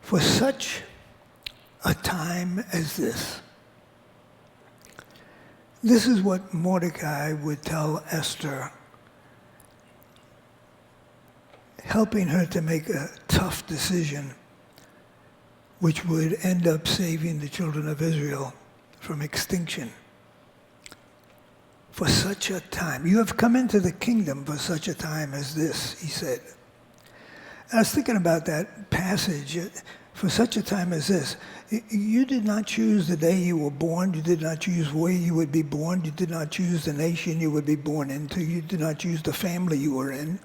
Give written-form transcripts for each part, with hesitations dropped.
For such a time as this. This is what Mordecai would tell Esther, helping her to make a tough decision which would end up saving the children of Israel from extinction. For such a time. You have come into the kingdom for such a time as this, he said. I was thinking about that passage. For such a time as this, you did not choose the day you were born. You did not choose where you would be born. You did not choose the nation you would be born into. You did not choose the family you were in.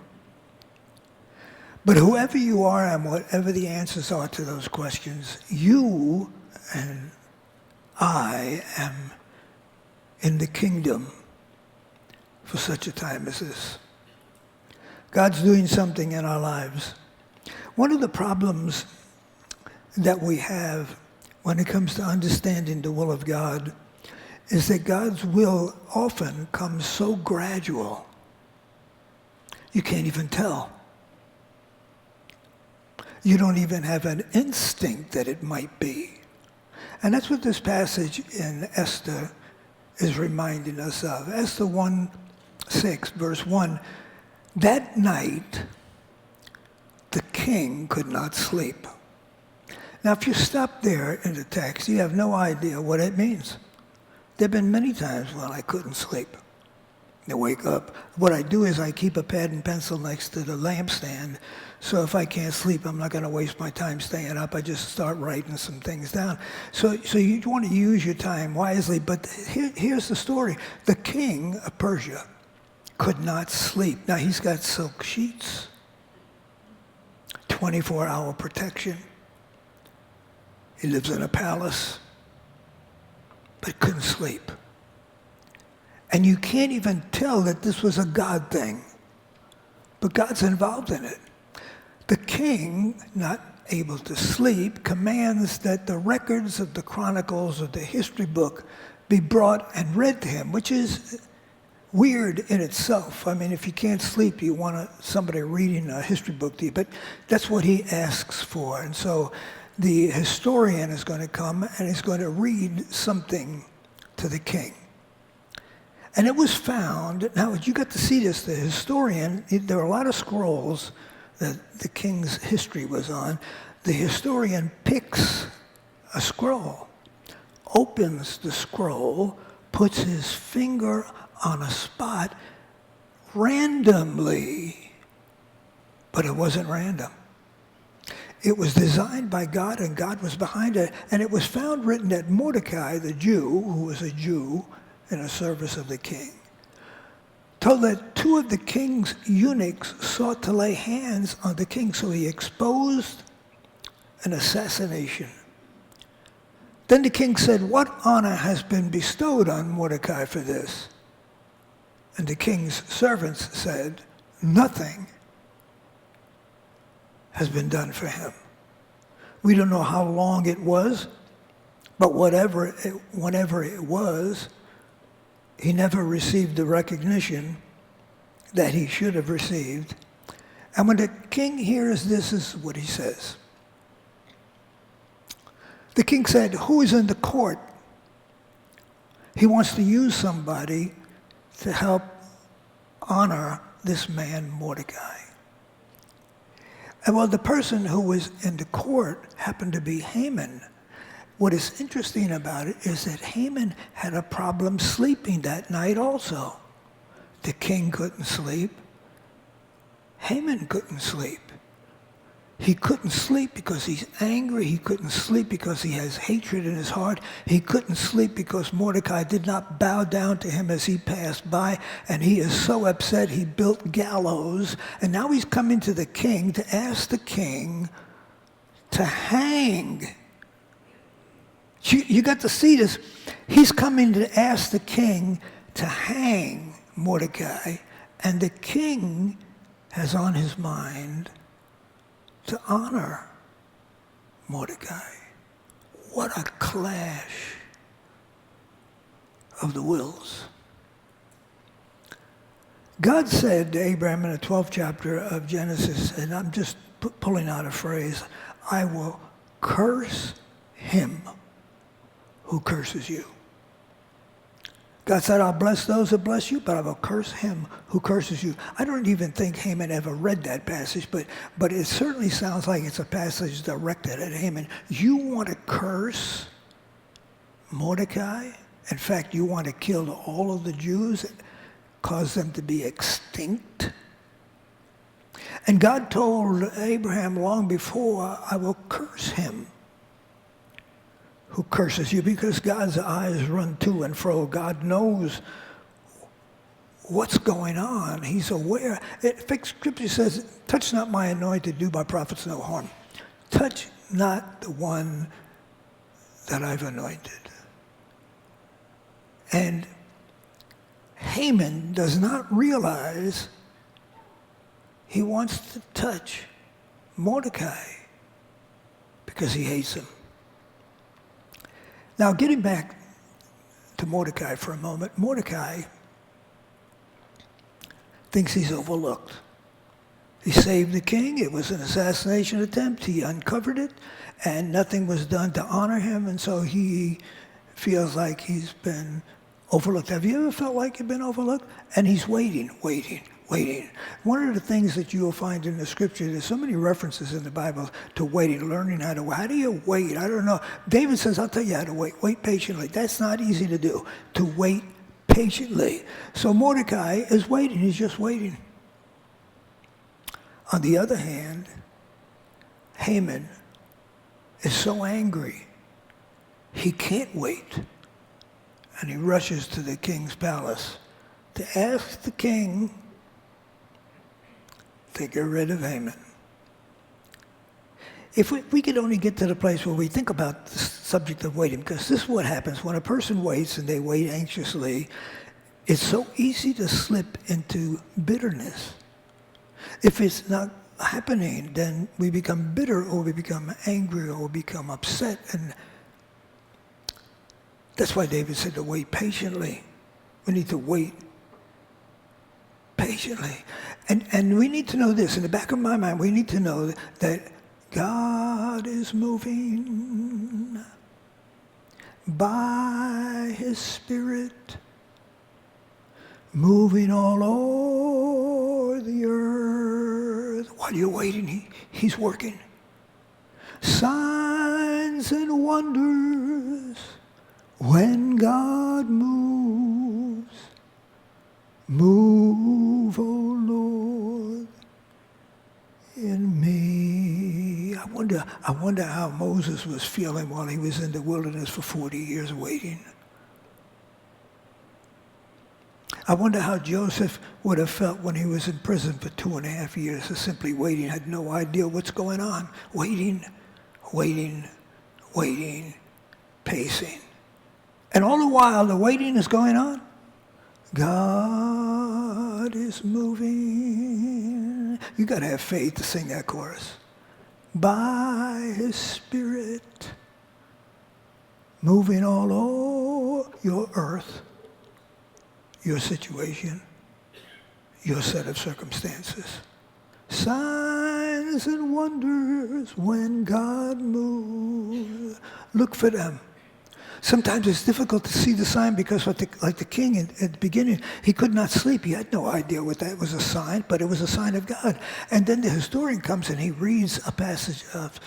But whoever you are and whatever the answers are to those questions, you and I am in the kingdom for such a time as this. God's doing something in our lives. One of the problems that we have when it comes to understanding the will of God is that God's will often comes so gradual, you can't even tell. You don't even have an instinct that it might be. And that's what this passage in Esther is reminding us of. Esther 1:6, verse 1, that night the king could not sleep. Now, if you stop there in the text, you have no idea what it means. There have been many times when I couldn't sleep. I wake up. What I do is I keep a pad and pencil next to the lampstand, so if I can't sleep, I'm not going to waste my time staying up. I just start writing some things down. So you want to use your time wisely, but here's the story. The king of Persia could not sleep. Now, he's got silk sheets, 24-hour protection. He lives in a palace, but couldn't sleep. And you can't even tell that this was a God thing, but God's involved in it. The king, not able to sleep, commands that the records of the chronicles of the history book be brought and read to him, which is weird in itself. I mean, if you can't sleep, you want somebody reading a history book to you, but that's what he asks for. And so the historian is going to come and he's going to read something to the king. And it was found, now you got to see this, the historian, there are a lot of scrolls that the king's history was on. The historian picks a scroll, opens the scroll, puts his finger on a spot randomly, but it wasn't random. It was designed by God, and God was behind it. And it was found written that Mordecai, the Jew, who was a Jew in a service of the king, told that two of the king's eunuchs sought to lay hands on the king, so he exposed an assassination. Then the king said, "What honor has been bestowed on Mordecai for this?" And the king's servants said, "Nothing has been done for him." We don't know how long it was, but whenever it was, he never received the recognition that he should have received. And when the king hears this is what he says. The king said, "Who is in the court?" He wants to use somebody to help honor this man Mordecai. And well, the person who was in the court happened to be Haman. What is interesting about it is that Haman had a problem sleeping that night also. The king couldn't sleep. Haman couldn't sleep. He couldn't sleep because he's angry. He couldn't sleep because he has hatred in his heart. He couldn't sleep because Mordecai did not bow down to him as he passed by. And he is so upset he built gallows. And now he's coming to the king to ask the king to hang. You got to see this. He's coming to ask the king to hang Mordecai. And the king has on his mind to honor Mordecai. What a clash of the wills. God said to Abraham in the 12th chapter of Genesis, and I'm just pulling out a phrase, "I will curse him who curses you. God said, I'll bless those that bless you, but I will curse him who curses you. I don't even think Haman ever read that passage, but it certainly sounds like it's a passage directed at Haman. You want to curse Mordecai? In fact, you want to kill all of the Jews and cause them to be extinct? And God told Abraham long before, I will curse him who curses you, because God's eyes run to and fro. God knows what's going on. He's aware. In fact, Scripture says, touch not my anointed, do my prophets no harm. Touch not the one that I've anointed. And Haman does not realize he wants to touch Mordecai because he hates him. Now, getting back to Mordecai for a moment, Mordecai thinks he's overlooked. He saved the king. It was an assassination attempt. He uncovered it, and nothing was done to honor him, and so he feels like he's been overlooked. Have you ever felt like you've been overlooked? And he's waiting. One of the things that you will find in the Scripture, there's so many references in the Bible to waiting, learning how to wait. How do you wait? I don't know. David says, I'll tell you how to wait. Wait patiently. That's not easy to do, to wait patiently. So Mordecai is waiting. He's just waiting. On the other hand, Haman is so angry, he can't wait. And he rushes to the king's palace to ask the king to get rid of Haman. If we could only get to the place where we think about the subject of waiting, because this is what happens when a person waits and they wait anxiously, it's so easy to slip into bitterness. If it's not happening, then we become bitter, or we become angry, or we become upset. And that's why David said to wait patiently. We need to wait patiently. And we need to know this. In the back of my mind, we need to know that God is moving by his Spirit, moving all over the earth. While you're waiting, he's working. Signs and wonders when God moves. Move, O Lord, in me. I wonder how Moses was feeling while he was in the wilderness for 40 years waiting. I wonder how Joseph would have felt when he was in prison for 2.5 years, just simply waiting, had no idea what's going on. Waiting, pacing. And all the while the waiting is going on, God is moving. You got to have faith to sing that chorus. By his Spirit, moving all over your earth, your situation, your set of circumstances. Signs and wonders when God moves. Look for them. Sometimes it's difficult to see the sign because, like the king at the beginning, he could not sleep. He had no idea what that was a sign, but it was a sign of God. And then the historian comes and he reads a passage of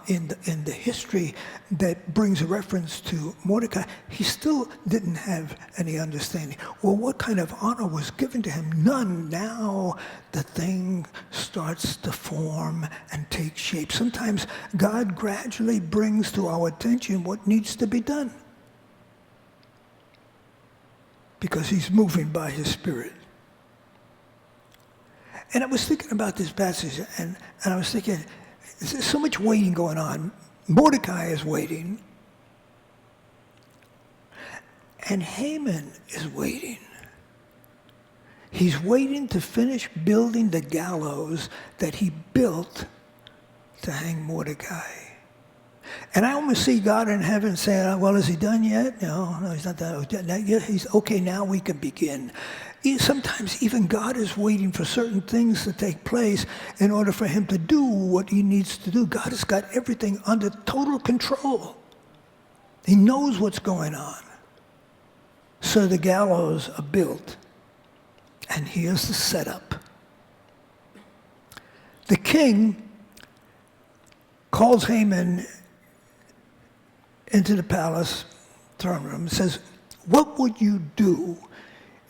in the history that brings a reference to Mordecai. He still didn't have any understanding. Well, what kind of honor was given to him? None. Now the thing starts to form and take shape. Sometimes God gradually brings to our attention what needs to be done, because he's moving by his Spirit. And I was thinking about this passage, and I was thinking, there's so much waiting going on. Mordecai is waiting, and Haman is waiting. He's waiting to finish building the gallows that he built to hang Mordecai. And I almost see God in heaven saying, well, is he done yet? No, he's not done. He's okay, now we can begin. Sometimes even God is waiting for certain things to take place in order for him to do what he needs to do. God has got everything under total control. He knows what's going on. So the gallows are built. And here's the setup. The king calls Haman into the palace throne room and says, what would you do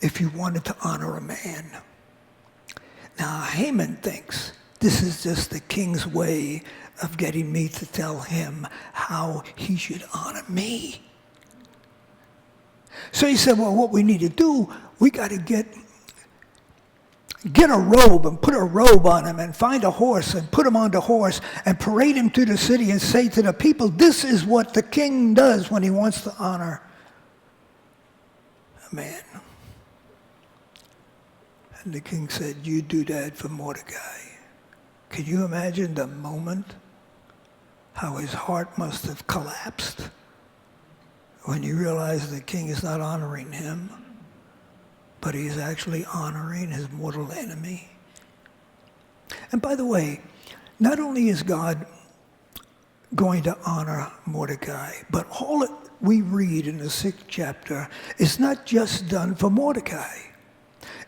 if you wanted to honor a man? Now, Haman thinks this is just the king's way of getting me to tell him how he should honor me. So he said, well, what we need to do, we got to get a robe and put a robe on him and find a horse and put him on the horse and parade him through the city and say to the people, this is what the king does when he wants to honor a man. And the king said, you do that for Mordecai. Can you imagine the moment how his heart must have collapsed when he realized the king is not honoring him, but he's actually honoring his mortal enemy? And by the way, not only is God going to honor Mordecai, but all that we read in the 6th chapter is not just done for Mordecai.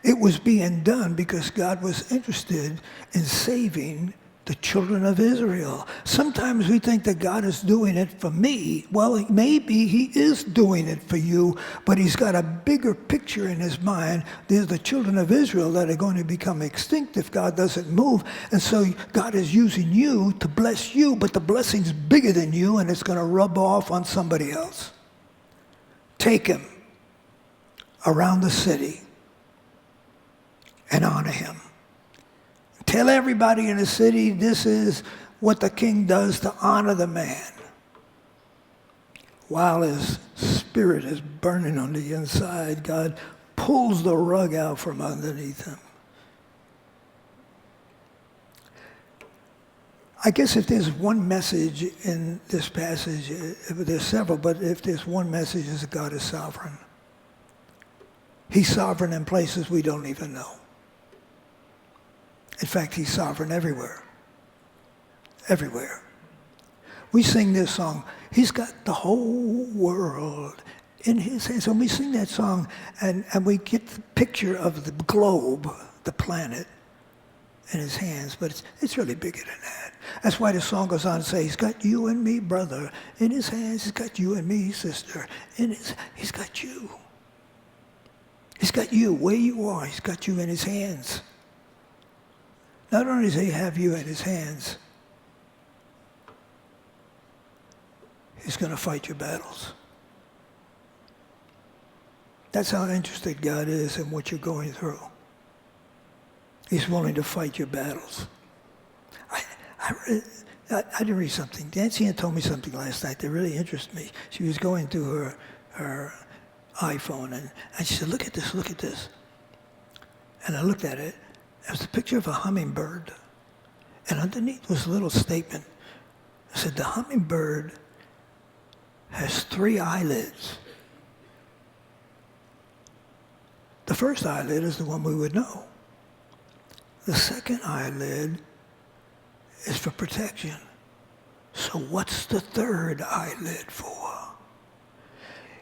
It was being done because God was interested in saving the children of Israel. Sometimes we think that God is doing it for me. Well, maybe he is doing it for you, but he's got a bigger picture in his mind. There's the children of Israel that are going to become extinct if God doesn't move. And so God is using you to bless you, but the blessing's bigger than you, and it's going to rub off on somebody else. Take him around the city and honor him. Tell everybody in the city this is what the king does to honor the man while his spirit is burning on the inside. God pulls the rug out from underneath him. I guess if there's one message in this passage, there's several, but if there's one message, is that God is sovereign. He's sovereign in places we don't even know. In fact, he's sovereign everywhere. Everywhere. We sing this song, he's got the whole world in his hands. When we sing that song and we get the picture of the globe, the planet, in his hands, but it's really bigger than that. That's why the song goes on to say, he's got you and me, brother, in his hands. He's got you and me, sister. He's got you. He's got you where you are. He's got you in his hands. Not only does he have you in his hands, he's going to fight your battles. That's how interested God is in what you're going through. He's willing to fight your battles. I did read something. Nancy had told me something last night that really interested me. She was going through her iPhone, and she said, look at this, look at this. And I looked at it. It was a picture of a hummingbird. And underneath was a little statement. It said, the hummingbird has 3 eyelids. The first eyelid is the one we would know. The second eyelid is for protection. So what's the third eyelid for?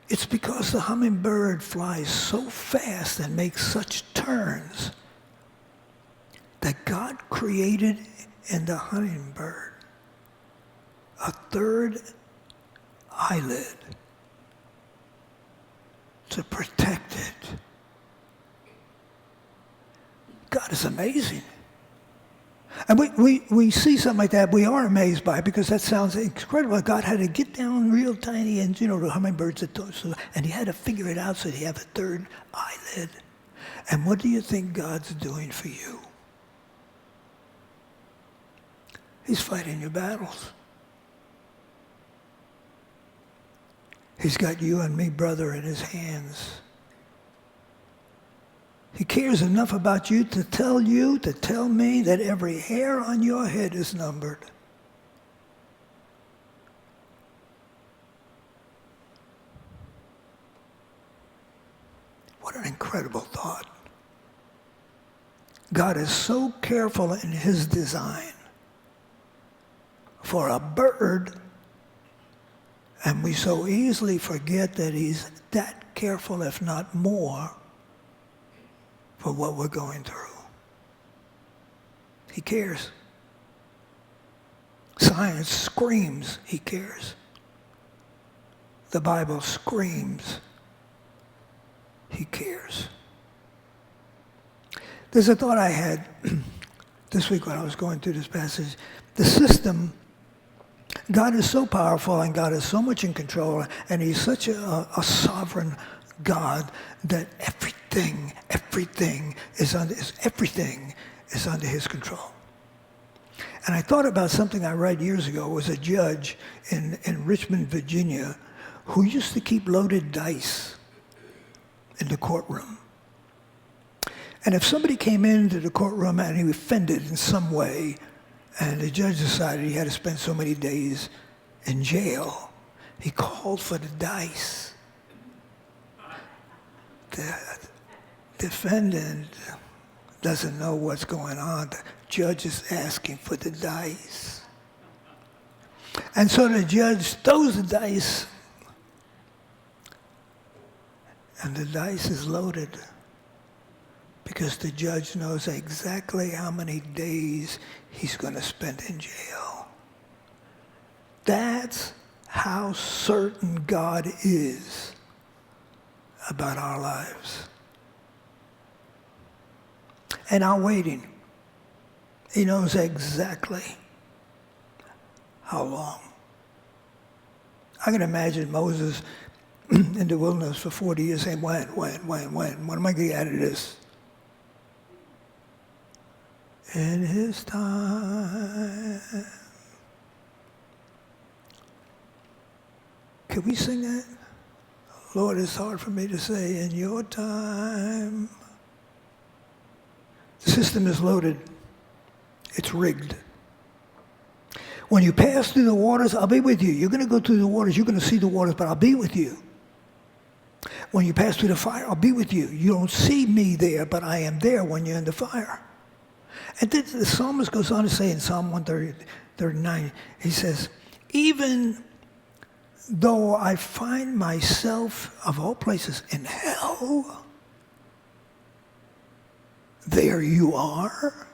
It's because the hummingbird flies so fast and makes such turns that God created in the hummingbird a third eyelid to protect it. God is amazing. And we see something like that, we are amazed by it because that sounds incredible. God had to get down real tiny, and the hummingbirds, and he had to figure it out so he have a third eyelid. And what do you think God's doing for you? He's fighting your battles. He's got you and me, brother, in his hands. He cares enough about you, to tell me that every hair on your head is numbered. What an incredible thought. God is so careful in his design for a bird, and we so easily forget that he's that careful, if not more, for what we're going through. He cares. Science screams he cares. The Bible screams he cares. There's a thought I had this week when I was going through this passage. The system, God is so powerful and God is so much in control and he's such a sovereign God that everything is under his control. And I thought about something I read years ago. It was a judge in Richmond, Virginia, who used to keep loaded dice in the courtroom. And if somebody came into the courtroom and he offended in some way, and the judge decided he had to spend so many days in jail, he called for the dice. The defendant doesn't know what's going on. The judge is asking for the dice. And so the judge throws the dice, and the dice is loaded because the judge knows exactly how many days he's going to spend in jail. That's how certain God is about our lives. And our waiting, he knows exactly how long. I can imagine Moses in the wilderness for 40 years saying, when am I going to get out of this? In his time. Can we sing that? Lord, it's hard for me to say, in your time. The system is loaded. It's rigged. When you pass through the waters, I'll be with you. You're going to go through the waters. You're going to see the waters, but I'll be with you. When you pass through the fire, I'll be with you. You don't see me there, but I am there when you're in the fire. And then the psalmist goes on to say in Psalm 139, he says, even though I find myself, of all places, in hell, there you are.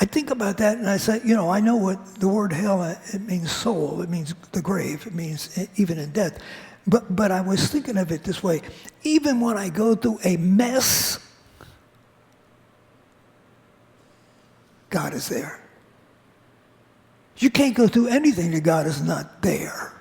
I think about that and I say, I know what the word hell, it means soul, it means the grave, it means even in death. But I was thinking of it this way, even when I go through a mess, God is there. You can't go through anything that God is not there.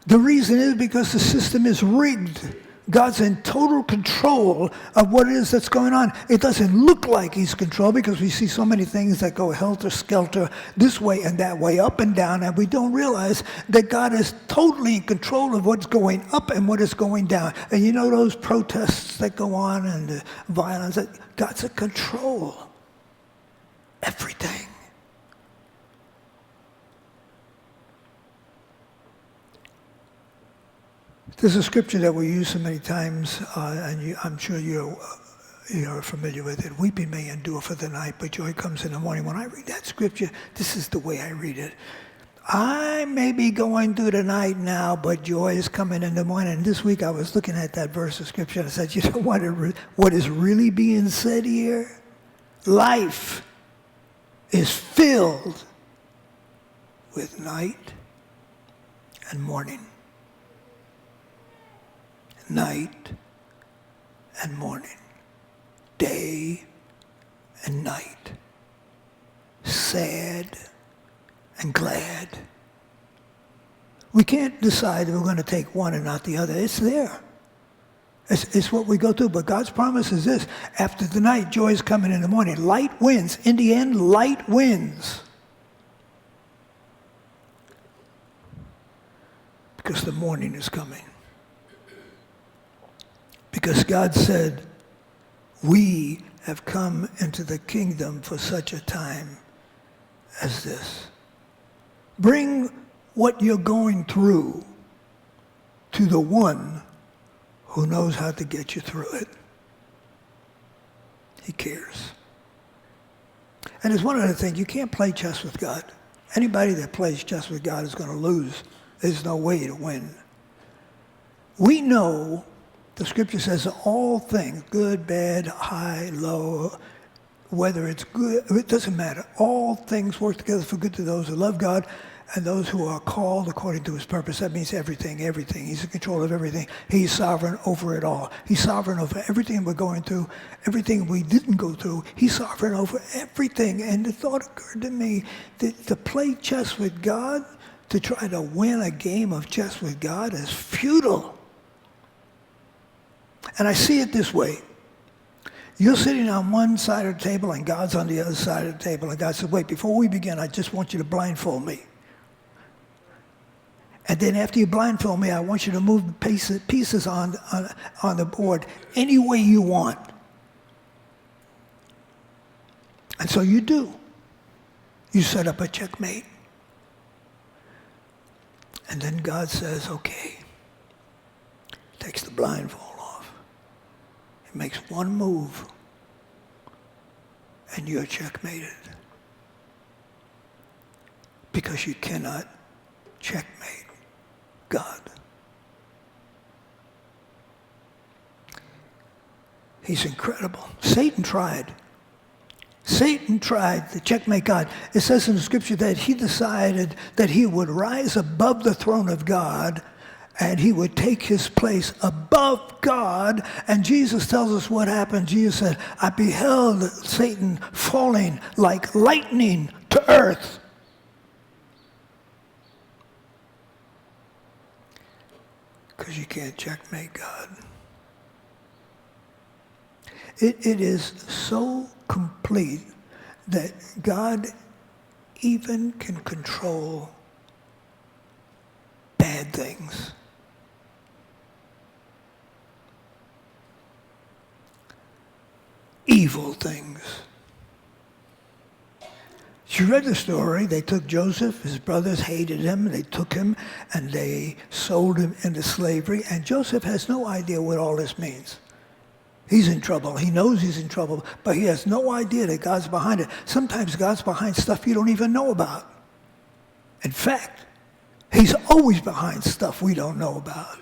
The reason is because the system is rigged. God's in total control of what it is that's going on. It doesn't look like he's controlled because we see so many things that go helter-skelter this way and that way, up and down, and we don't realize that God is totally in control of what's going up and what is going down. And those protests that go on and the violence, God's in control. Everything. There's a scripture that we use so many times, and I'm sure you're familiar with it. Weeping may endure for the night, but joy comes in the morning. When I read that scripture, this is the way I read it. I may be going through the night now, but joy is coming in the morning. And this week I was looking at that verse of scripture and I said, what is really being said here? Life is filled with night and morning. Night and morning. Day and night. Sad and glad. We can't decide that we're going to take one and not the other. It's there. It's what we go through. But God's promise is this. After the night, joy is coming in the morning. Light wins. In the end, light wins. Because the morning is coming. Because God said, we have come into the kingdom for such a time as this. Bring what you're going through to the one who knows how to get you through it. He cares. And it's one other thing, you can't play chess with God. Anybody that plays chess with God is going to lose. There's no way to win. We know, the scripture says, all things, good, bad, high, low, whether it's good, it doesn't matter. All things work together for good to those who love God and those who are called according to his purpose. That means everything. He's in control of everything. He's sovereign over it all. He's sovereign over everything we're going through, everything we didn't go through. He's sovereign over everything. And the thought occurred to me that to play chess with God, to try to win a game of chess with God is futile. And I see it this way. You're sitting on one side of the table and God's on the other side of the table. And God said, wait, before we begin, I just want you to blindfold me. And then after you blindfold me, I want you to move the pieces on the board any way you want. And so you do. You set up a checkmate. And then God says, okay. Takes the blindfold off. He makes one move. And you're checkmated. Because you cannot checkmate God. He's incredible. Satan tried to checkmate God. It says in the scripture that he decided that he would rise above the throne of God and he would take his place above God. And Jesus tells us what happened. Jesus said, I beheld Satan falling like lightning to earth. Because you can't checkmate God. It is so complete that God even can control bad things. Evil things. You read the story. They took Joseph. His brothers hated him. They took him and they sold him into slavery. And Joseph has no idea what all this means. He's in trouble. He knows he's in trouble, but he has no idea that God's behind it. Sometimes God's behind stuff you don't even know about. In fact, he's always behind stuff we don't know about.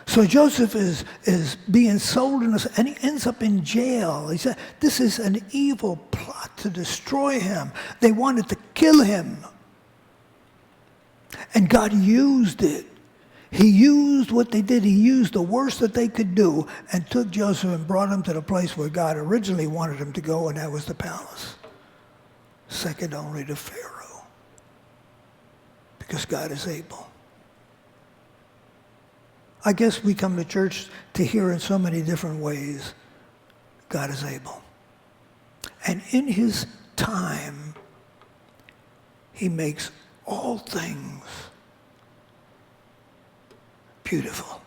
So Joseph is being sold, and he ends up in jail. He said, this is an evil plot to destroy him. They wanted to kill him. And God used it. He used what they did. He used the worst that they could do and took Joseph and brought him to the place where God originally wanted him to go, and that was the palace. Second only to Pharaoh. Because God is able. I guess we come to church to hear in so many different ways, God is able. And in his time, he makes all things beautiful.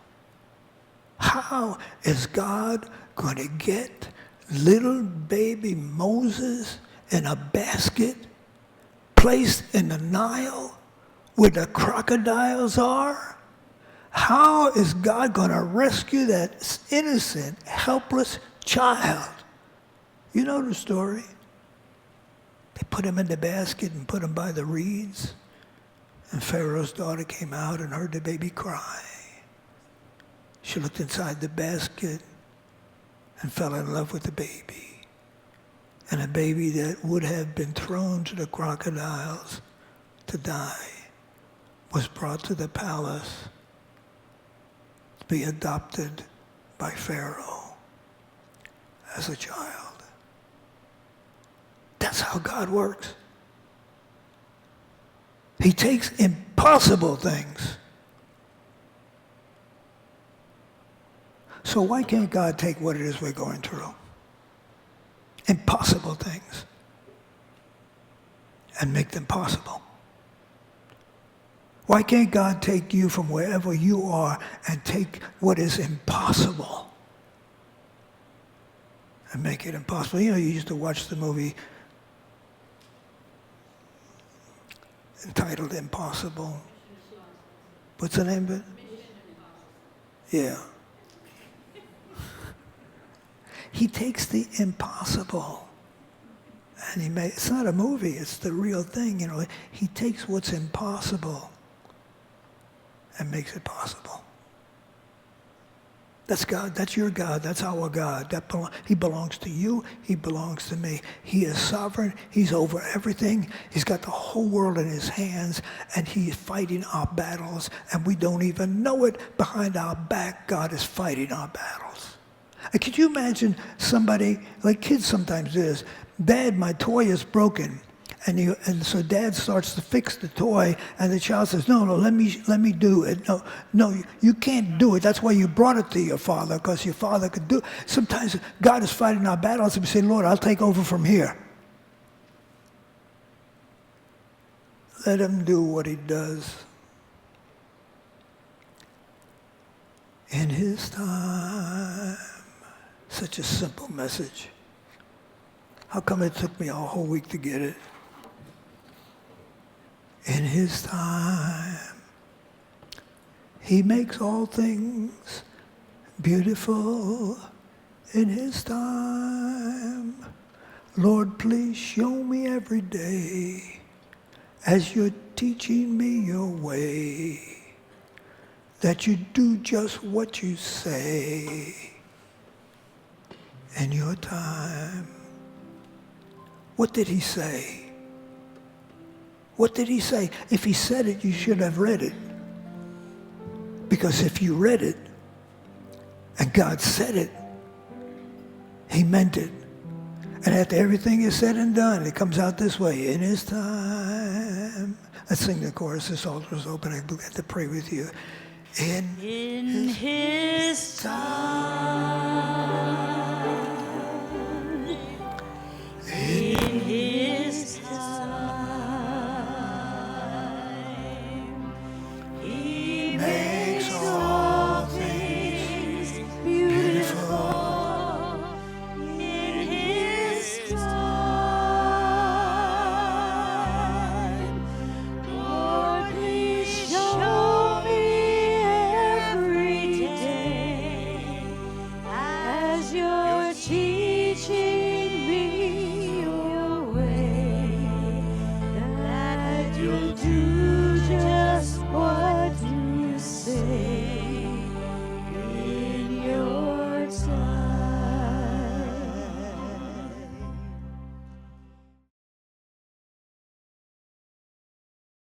How is God going to get little baby Moses in a basket placed in the Nile where the crocodiles are? How is God going to rescue that innocent, helpless child? You know the story. They put him in the basket and put him by the reeds. And Pharaoh's daughter came out and heard the baby cry. She looked inside the basket and fell in love with the baby. And a baby that would have been thrown to the crocodiles to die was brought to the palace to be adopted by Pharaoh as a child. That's how God works. He takes impossible things. So why can't God take what it is we're going through? Impossible things. And make them possible. Why can't God take you from wherever you are and take what is impossible and make it impossible? You know, you used to watch the movie entitled Impossible. What's the name of it? Yeah. He takes the impossible and it's not a movie, it's the real thing, you know. He takes what's impossible and makes it possible. That's God. That's your God. That's our God. He belongs to you. He belongs to me. He is sovereign. He's over everything. He's got the whole world in his hands, and he's fighting our battles, and we don't even know it. Behind our back, God is fighting our battles. And could you imagine somebody, like kids sometimes is, Dad, my toy is broken. And so Dad starts to fix the toy, and the child says, no, let me do it. No, you can't do it. That's why you brought it to your father, because your father could do it. Sometimes God is fighting our battles, and we say, Lord, I'll take over from here. Let him do what he does. In his time. Such a simple message. How come it took me a whole week to get it? In his time, he makes all things beautiful in his time. Lord, please show me every day as you're teaching me your way, that you do just what you say in your time. What did he say? What did he say? If he said it, you should have read it. Because if you read it, and God said it, he meant it. And after everything is said and done, it comes out this way, in his time. Let's sing the chorus. This altar is open. I have to pray with you. In his time.